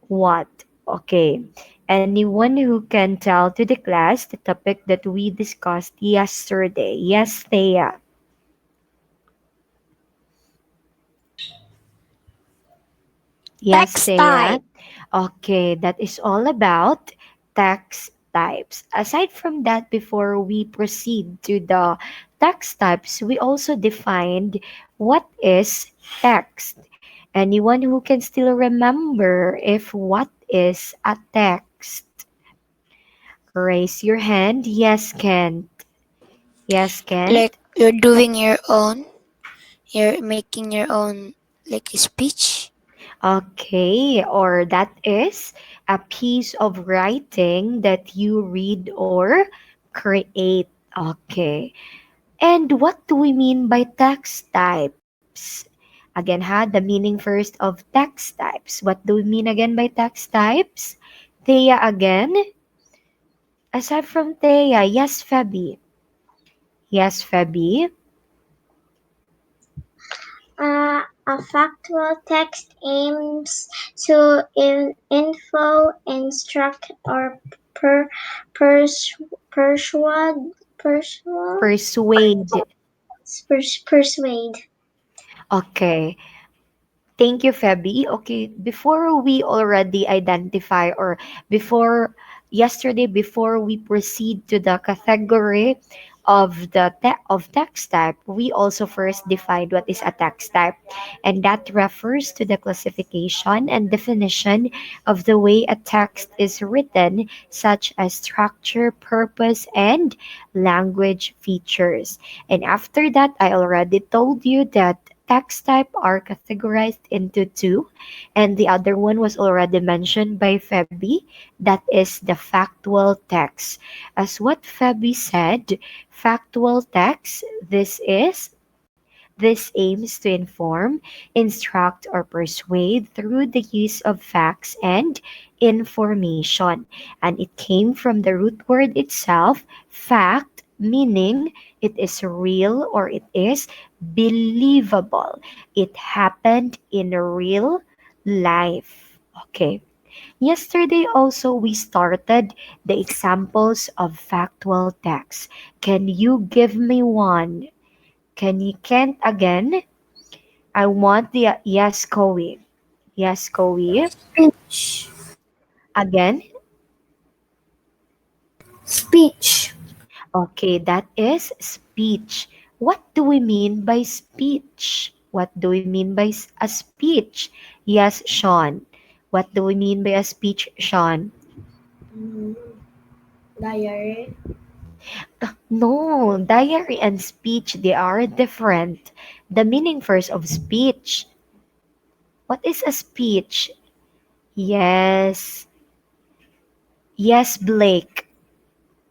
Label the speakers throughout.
Speaker 1: What? Okay. Anyone who can tell to the class the topic that we discussed yesterday? Yes, Thea. Yes,
Speaker 2: Text
Speaker 1: Thea.
Speaker 2: type.
Speaker 1: Okay, that is all about text types. Aside from that, before we proceed to the text types, we also defined what is text. Anyone who can still remember if what is a text? Raise your hand. Yes, Kent. Yes,
Speaker 2: Like
Speaker 1: Kent.
Speaker 2: you're doing your own. You're making your own like speech.
Speaker 1: Okay, or that is a piece of writing that you read or create. Okay. And what do we mean by text types? Again, the meaning first of text types. What do we mean again by text types? Thea again. Aside from Thea, yes, Febby. Yes, Febby.
Speaker 3: A factual text aims to info, instruct, or per, pers, persuade, persuade,
Speaker 1: Persuade.
Speaker 3: persuade.
Speaker 1: Okay. Thank you, Febby. Okay, before we already identify or before yesterday, before we proceed to the category of of text type, we also first defined what is a text type, and that refers to the classification and definition of the way a text is written, such as structure, purpose, and language features. And after that, I already told you that text type are categorized into two, and the other one was already mentioned by Feby. That is the factual text. As what Feby said, factual text, this aims to inform, instruct, or persuade through the use of facts and information. And it came from the root word itself, fact, meaning it is real or it is believable. It happened in real life. Okay. Yesterday also we started the examples of factual text. Can you give me one? Can you can't again? I want the yes, Koei. Yes, Koei.
Speaker 2: Speech.
Speaker 1: Again.
Speaker 2: Speech.
Speaker 1: Okay, that is speech. What do we mean by speech? What do we mean by a speech? Yes, Sean. What do we mean by a speech, Sean?
Speaker 3: Mm, Diary.
Speaker 1: No, diary and speech, they are different. The meaning first of speech. What is a speech? Yes. Yes, Blake.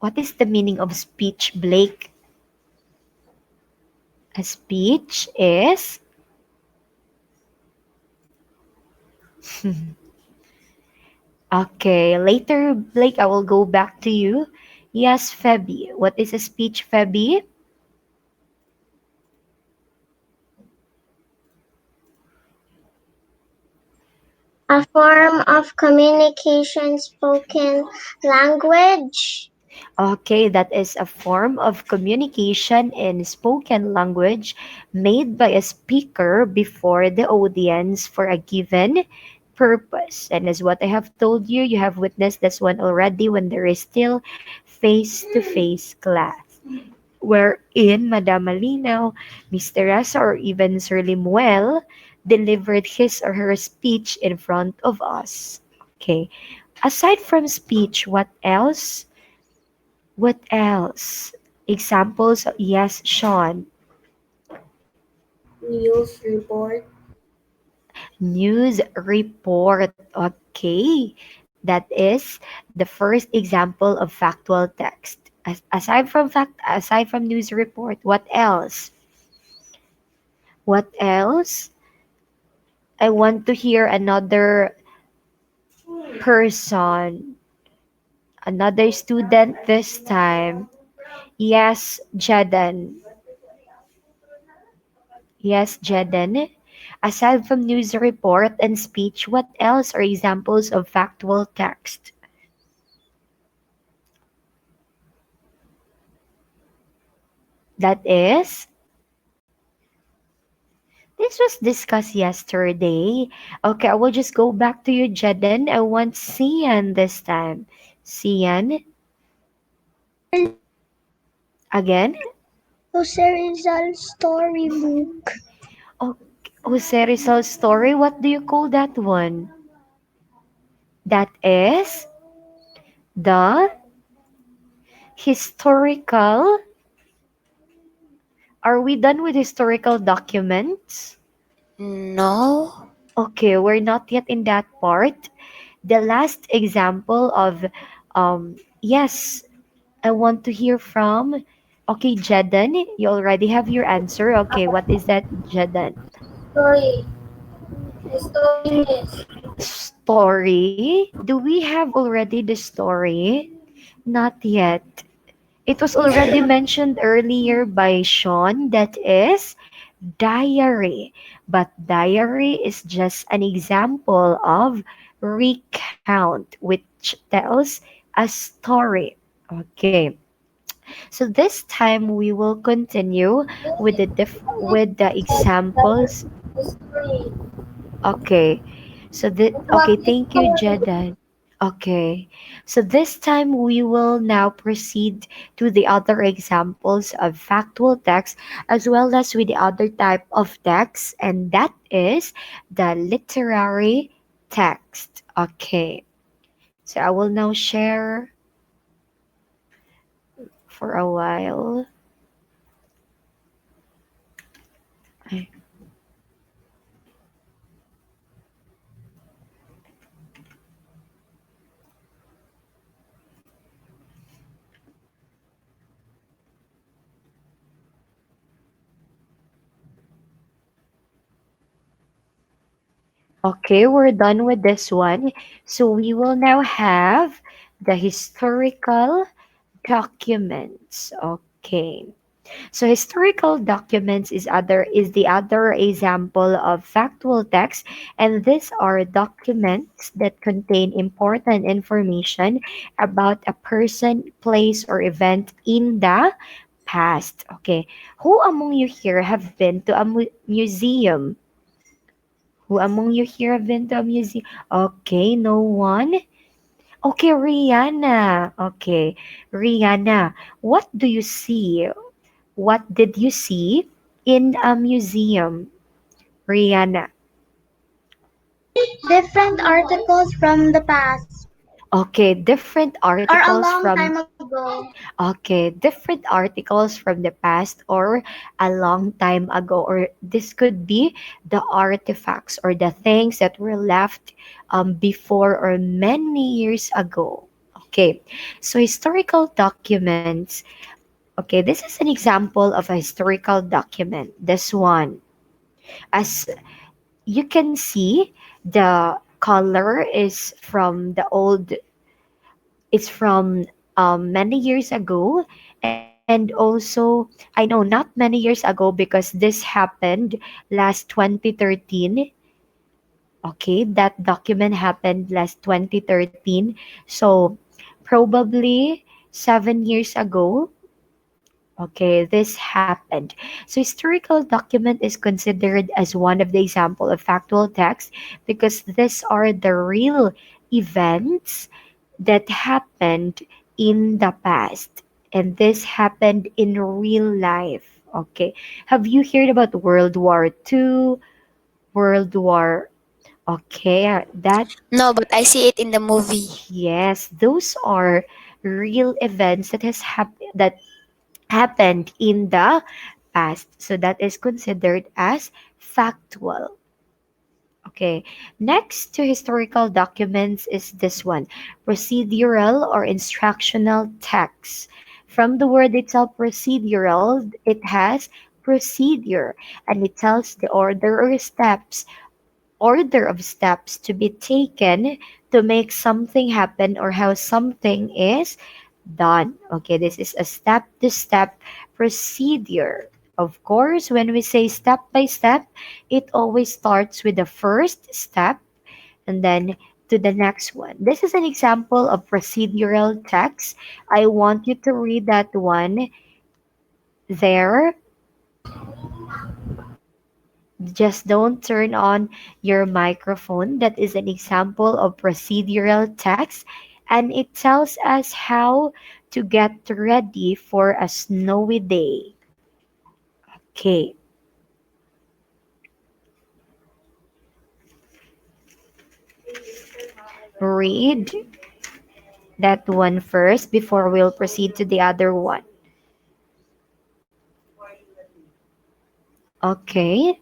Speaker 1: What is the meaning of speech, Blake? A speech is okay. Later, Blake, I will go back to you. Yes, Febby. What is a speech, Febby?
Speaker 3: A form of communication spoken language.
Speaker 1: Okay, that is a form of communication in spoken language made by a speaker before the audience for a given purpose. And as what I have told you, you have witnessed this one already when there is still face to face class, wherein Madame Malinaw, Miss Teresa, or even Sir Limuel delivered his or her speech in front of us. Okay. Aside from speech, what else? What else? Examples? Yes, Sean.
Speaker 3: News report.
Speaker 1: News report. Okay. That is the first example of factual text. Aside from news report, what else? What else? I want to hear another person, another student this time. Yes, Jaden. Yes, Jaden. Aside from news report and speech, what else are examples of factual text? That is, this was discussed yesterday. Okay, I will just go back to you, Jeden. I want Sian this time. Sian, again?
Speaker 3: Jose Rizal's storybook.
Speaker 1: Oh, Jose Rizal's story, what do you call that one? That is the historical. Are we done with historical documents?
Speaker 2: No.
Speaker 1: Okay, we're not yet in that part. The last example of, yes, I want to hear from, okay, Jedan, you already have your answer. Okay, what is that, Jedan?
Speaker 3: Story. The story is.
Speaker 1: Story? Do we have already the story? Not yet. It was already mentioned earlier by Sean, that is diary. But diary is just an example of recount, which tells a story. Okay. So this time we will continue with with the examples.
Speaker 3: The story.
Speaker 1: Okay.
Speaker 3: What
Speaker 1: Okay,
Speaker 3: is
Speaker 1: thank you,
Speaker 3: story?
Speaker 1: Jedan. Okay. So this time we will now proceed to the other examples of factual text as well as with the other type of text, and that is the literary text. Okay. So I will now share for a while. Okay, we're done with this one. So we will now have the historical documents. Okay. So historical documents is the other example of factual text, and these are documents that contain important information about a person, place, or event in the past. Okay. Who among you here have been to a museum? Who among you here have been to a museum? Okay, no one. Okay, Rihanna. Okay, Rihanna. What do you see? What did you see in a museum, Rihanna?
Speaker 3: Different articles from the past.
Speaker 1: Okay, different
Speaker 3: Or a
Speaker 1: articles
Speaker 3: long
Speaker 1: from
Speaker 3: time ago.
Speaker 1: okay, different articles from the past or a long time ago, or this could be the artifacts or the things that were left before or many years ago. Okay, so historical documents. Okay, this is an example of a historical document. This one, as you can see, the color is from the old, it's from many years ago, and also I know not many years ago because this happened last 2013. Okay, that document happened last 2013, so probably 7 years ago. Okay, this happened. So historical document is considered as one of the example of factual text because these are the real events that happened in the past, and this happened in real life. Okay. Have you heard about World War II, World War? Okay, that
Speaker 2: No, but I see it in the movie.
Speaker 1: yes, those are real events that happened in the past. So that is considered as factual. Okay. Next to historical documents is this one, procedural or instructional text. From the word itself, procedural, it has procedure and it tells the order of steps to be taken to make something happen or how something is done. Okay, this is a step to step procedure. Of course, when we say step by step, it always starts with the first step and then to the next one. This is an example of procedural text. I want you to read that one there. Just don't turn on your microphone. That is an example of procedural text, and it tells us how to get ready for a snowy day. Okay, read that one first before we'll proceed to the other one. Okay,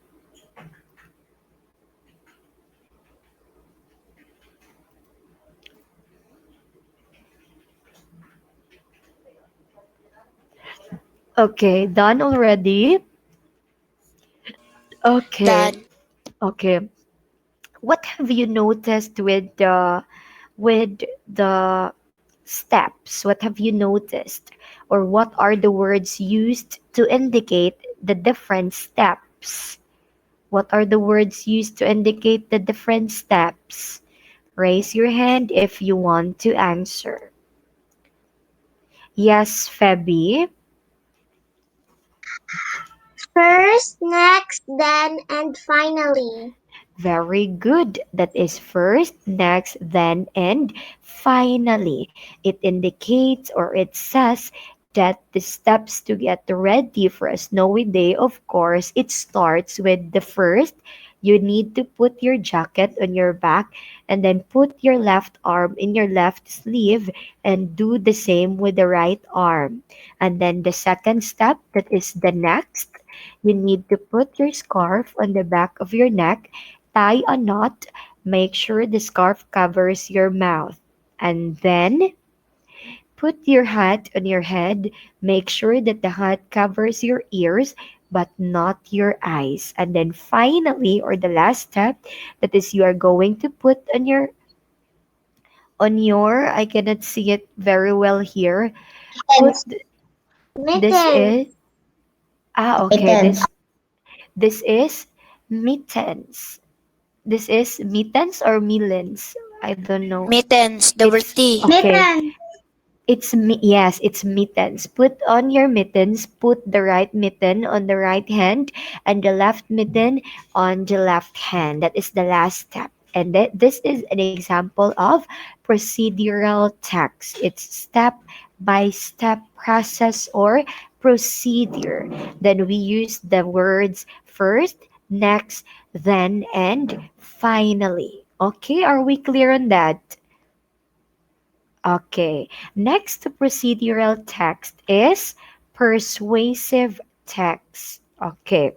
Speaker 1: okay, done already. Okay,
Speaker 2: Done.
Speaker 1: okay. What have you noticed with the steps? What have you noticed? Or what are the words used to indicate the different steps? What are the words used to indicate the different steps? Raise your hand if you want to answer. Yes, Febby.
Speaker 3: First, next, then, and finally.
Speaker 1: Very good. That is first, next, then, and finally. It indicates or it says that the steps to get ready for a snowy day, of course, it starts with the first. You need to put your jacket on your back and then put your left arm in your left sleeve and do the same with the right arm. And then the second step, that is the next. You need to put your scarf on the back of your neck, tie a knot, make sure the scarf covers your mouth, and then put your hat on your head. Make sure that the hat covers your ears but not your eyes. And then finally, or the last step, that is you are going to put on your I cannot see it very well here. Put
Speaker 3: Mittens.
Speaker 1: this
Speaker 3: Mittens.
Speaker 1: is okay,
Speaker 3: Mittens.
Speaker 1: this is mittens. This is mittens or millens. I don't know.
Speaker 2: Mittens, the word
Speaker 1: It's
Speaker 2: T.
Speaker 1: okay.
Speaker 3: Mittens.
Speaker 1: Yes, it's mittens. Put on your mittens. Put the right mitten on the right hand and the left mitten on the left hand. That is the last step. And this is an example of procedural text. It's step by step process or procedure. Then we use the words first, next, then, and finally. Okay, are we clear on that? Okay, next to procedural text is persuasive text. Okay,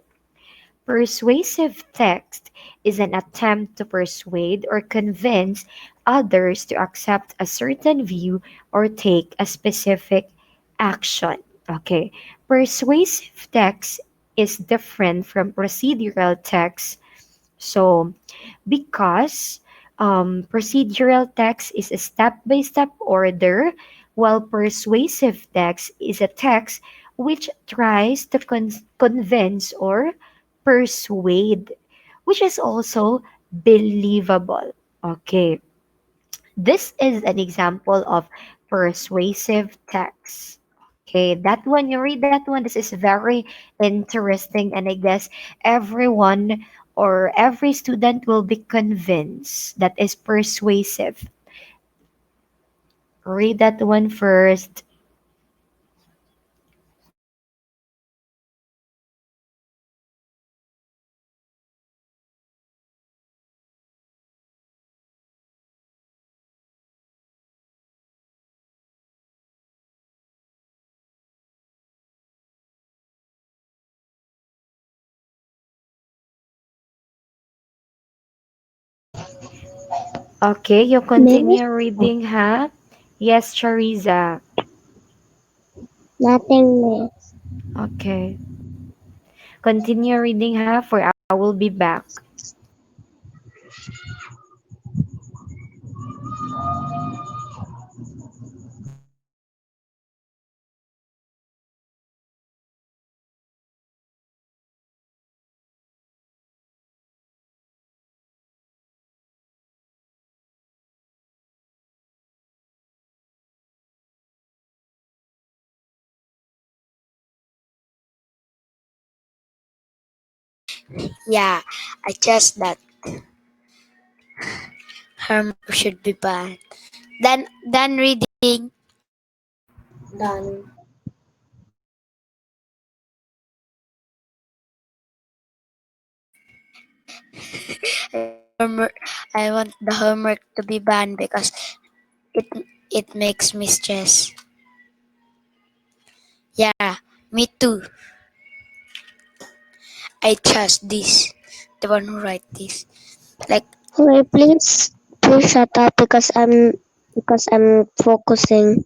Speaker 1: persuasive text is an attempt to persuade or convince others to accept a certain view or take a specific action. Okay, persuasive text is different from procedural text. So, because procedural text is a step by step order, while persuasive text is a text which tries to convince or persuade, which is also believable. Okay, this is an example of persuasive text. Okay, that one, you read that one. This is very interesting, and I guess everyone or every student will be convinced that is persuasive. Read that one first. Okay, you
Speaker 3: Miss?
Speaker 1: continue reading, huh? Yes, Chariza.
Speaker 3: Nothing, miss.
Speaker 1: Okay. Continue reading, huh? For I will be back.
Speaker 2: Yeah, I just that homework should be banned. Then done reading.
Speaker 3: Done.
Speaker 2: Homework. I want the homework to be banned because it it makes me stress. Yeah, me too. I trust this. The one who write this. Like
Speaker 3: Okay, please shut up because I'm focusing.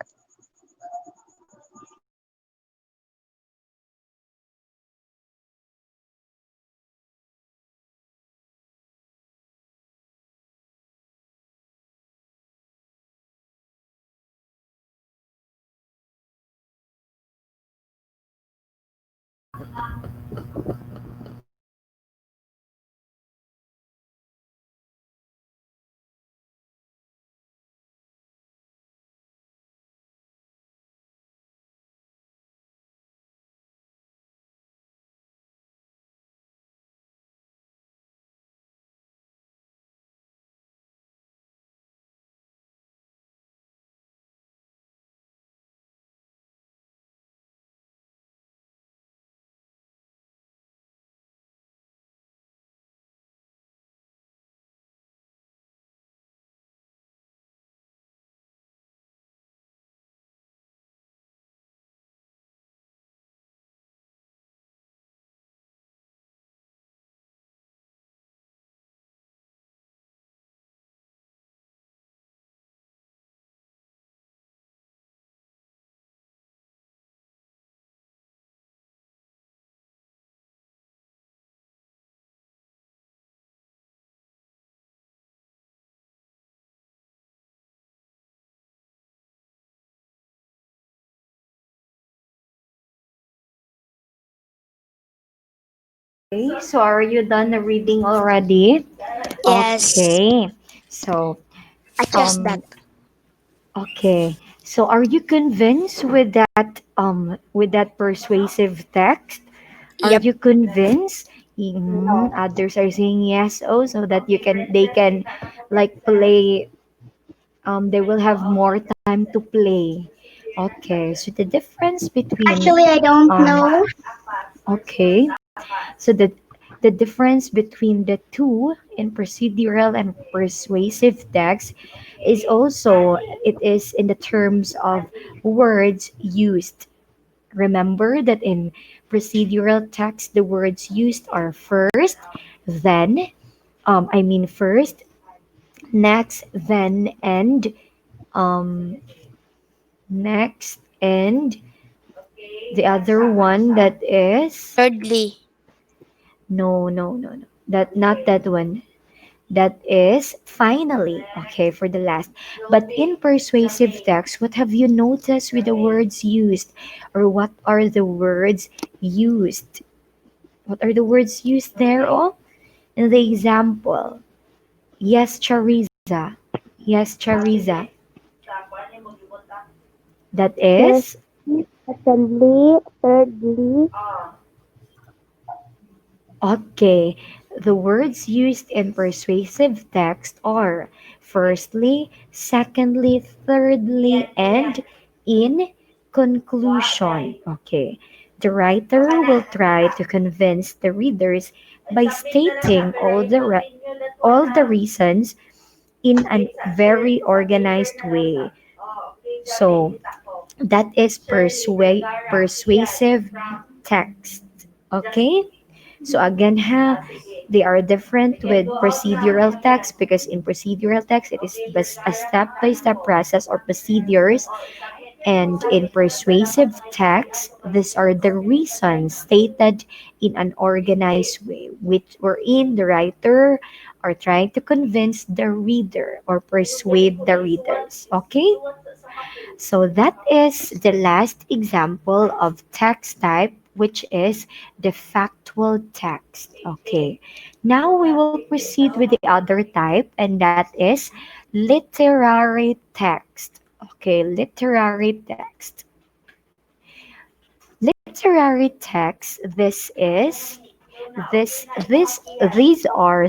Speaker 1: Okay, so are you done reading already?
Speaker 2: yes,
Speaker 1: Okay. So,
Speaker 2: I trust that.
Speaker 1: um, okay. So are you convinced with that persuasive text? Are
Speaker 2: Yep.
Speaker 1: you convinced? Others are saying yes. Oh, so that they can like play. They will have more time to play. Okay. So the difference between
Speaker 3: Actually, I don't
Speaker 1: um.
Speaker 3: know.
Speaker 1: Okay. So the difference between the two in procedural and persuasive text is also it is in the terms of words used. Remember that in procedural text the words used are first, then, first, next, then, and next, and the other one that is
Speaker 2: Thirdly,
Speaker 1: no. That not that one. That is finally, okay, for the last. But in persuasive text, what have you noticed with the words used? Or what are the words used? What are the words used there? Oh, in the example, yes, Chariza. Yes, Chariza. That
Speaker 3: First,
Speaker 1: is
Speaker 3: secondly, thirdly.
Speaker 1: okay. The words used in persuasive text are firstly, secondly, thirdly, and in conclusion. Okay. The writer will try to convince the readers by stating all the reasons in a very organized way. So that is persuasive text. Okay? So again, they are different with procedural text because in procedural text it is a step-by-step process or procedures, and in persuasive text these are the reasons stated in an organized way, which wherein the writer are trying to convince the reader or persuade the readers. Okay, so that is the last example of text type, which is the factual text. Okay. Now we will proceed with the other type, and that is literary text. Okay, literary text. Literary text, this is This these are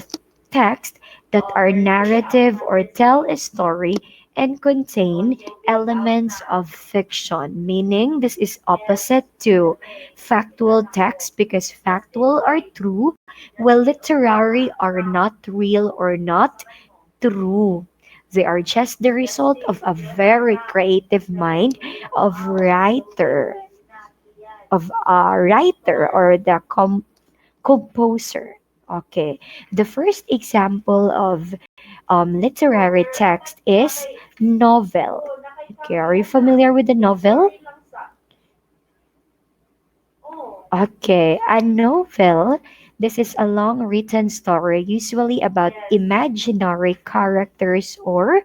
Speaker 1: texts that are narrative or tell a story and contain elements of fiction, meaning this is opposite to factual text because factual are true while literary are not real or not true. They are just the result of a very creative mind of writer or the composer. Okay. The first example of literary text is novel. Okay, are you familiar with the novel? Okay, a novel. This is a long written story, usually about imaginary characters or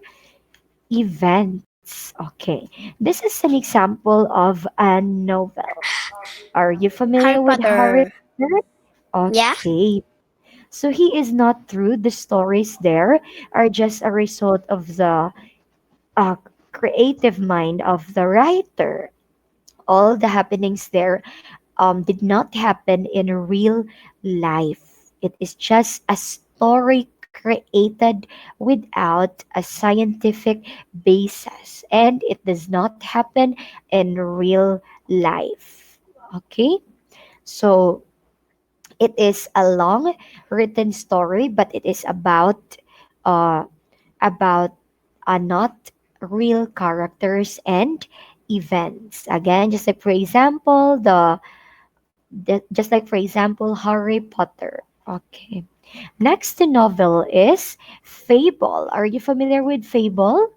Speaker 1: events. Okay, this is an example of a novel. Are you familiar
Speaker 2: Harry
Speaker 1: with Harry
Speaker 2: Potter.
Speaker 1: Potter?
Speaker 2: Yeah.
Speaker 1: Okay, so he is not true. The stories there are just a result of the uh, creative mind of the writer. All the happenings there did not happen in real life. It is just a story created without a scientific basis, and it does not happen in real life. Okay, so it is a long written story, but it is uh, about not real characters and events. Again, just like for example, just like for example, Harry Potter. Okay. Next to novel is fable. Are you familiar with fable?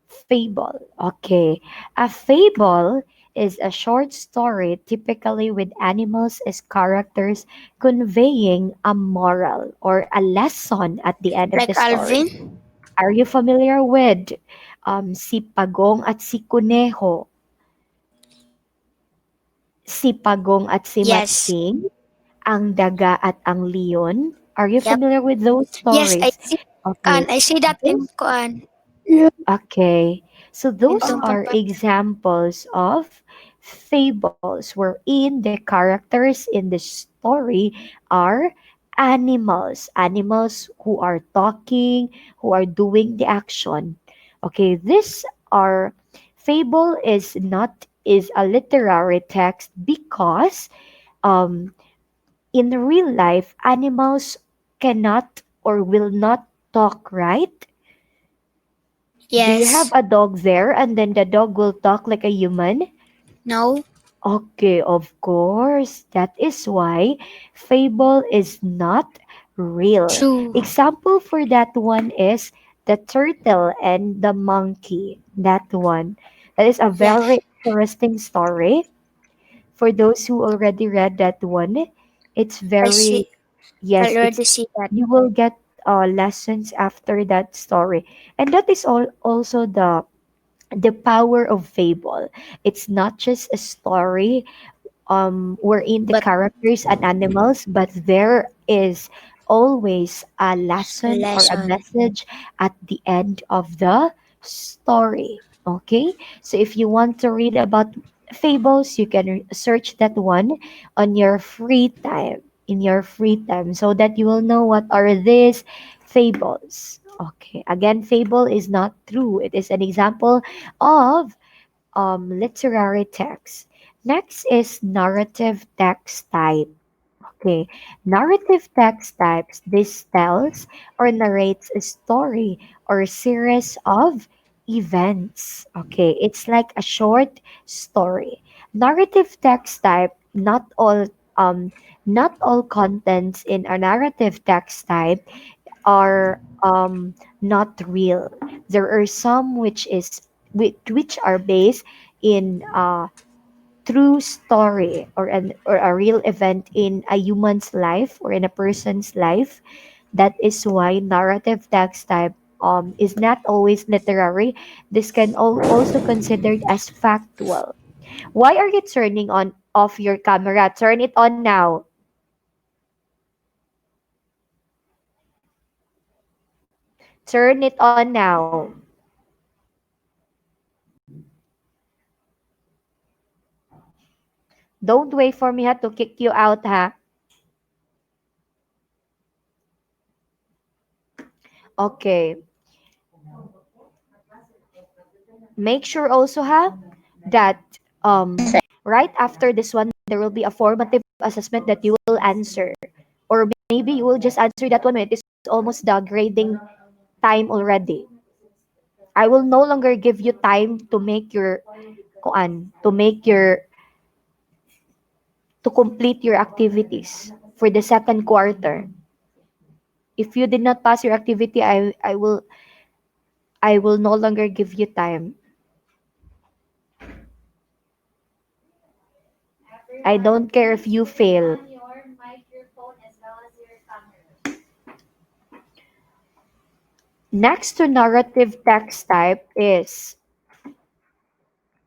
Speaker 1: Fable. Okay. A fable is a short story typically with animals as characters conveying a moral or a lesson at the end of the
Speaker 2: Like
Speaker 1: story.
Speaker 2: Alvin.
Speaker 1: Are you familiar with si Pagong at si Kuneho, si Pagong at si
Speaker 2: Yes.
Speaker 1: Matsing, ang daga at ang leon? Are you
Speaker 2: Yep.
Speaker 1: familiar with those
Speaker 2: Yes, I
Speaker 1: stories?
Speaker 2: see.
Speaker 1: Okay.
Speaker 2: I see that in
Speaker 1: Those,
Speaker 2: Kuan.
Speaker 1: okay. So
Speaker 2: In
Speaker 1: those
Speaker 2: Tumpang
Speaker 1: are examples of fables wherein the characters in the story are animals, animals who are talking, who are doing the action. Okay, this are fable is a literary text because um in real life animals cannot or will not talk, right? Do you have
Speaker 2: Yes.
Speaker 1: a dog there and then the dog will talk like a human?
Speaker 2: No.
Speaker 1: Okay, of course. That is why fable is not real.
Speaker 2: True.
Speaker 1: Example for that one is the turtle and the monkey. That one. That is a
Speaker 2: Yeah.
Speaker 1: very interesting story. For those who already read that one, it's
Speaker 2: I see.
Speaker 1: very,
Speaker 2: I
Speaker 1: yes,
Speaker 2: already
Speaker 1: it's
Speaker 2: see that.
Speaker 1: you will get lessons after that story. And that is also the power of fable. It's not just a story wherein the
Speaker 2: But
Speaker 1: characters and animals, but there is always a lesson or a
Speaker 2: lesson.
Speaker 1: message at the end of the story. Okay, so if you want to read about fables, you can search that one on your free time, in your free time, so that you will know what are these fables. Okay, again, fable is not true. It is an example of literary text. Next is narrative text type. Okay, narrative text types. This tells or narrates a story or a series of events. Okay, it's like a short story. Narrative text type. Not all contents in a narrative text type are not real. There are some which are based in true story or a real event in a human's life or in a person's life. That is why narrative text type is not always literary. This can also considered as factual. Why are you turning on off your camera? Turn it on now. Turn it on now. Don't wait for me ha to kick you out ha. Okay. Make sure also that right after this one there will be a formative assessment that you will answer, or maybe you will just answer that one when it is almost the grading time already. I will no longer give you time to make your to make your to complete your activities for the second quarter. If you did not pass your activity, I will no longer give you time. I don't care if you fail. Next to narrative text type is,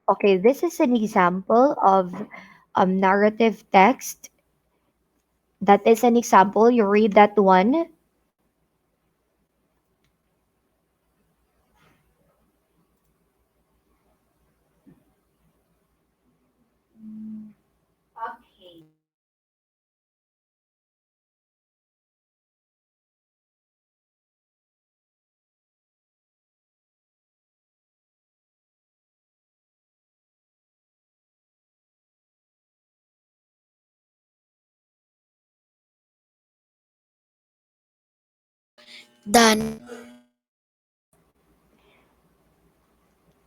Speaker 1: okay, this is an example of narrative text. That is an example. You read that one.
Speaker 2: Done.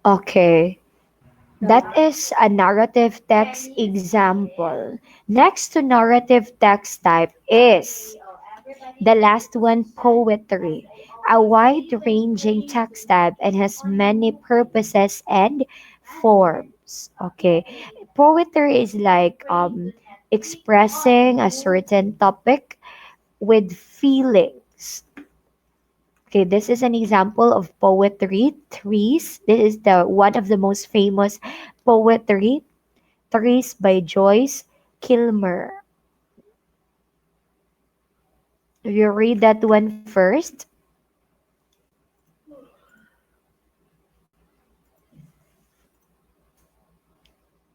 Speaker 1: Okay. That is a narrative text example. Next to narrative text type is the last one, poetry. A wide ranging text type and has many purposes and forms. Okay. Poetry is like expressing a certain topic with feelings. Okay, this is an example of poetry. Trees. This is the one of the most famous poetry. Trees by Joyce Kilmer. You read that one first.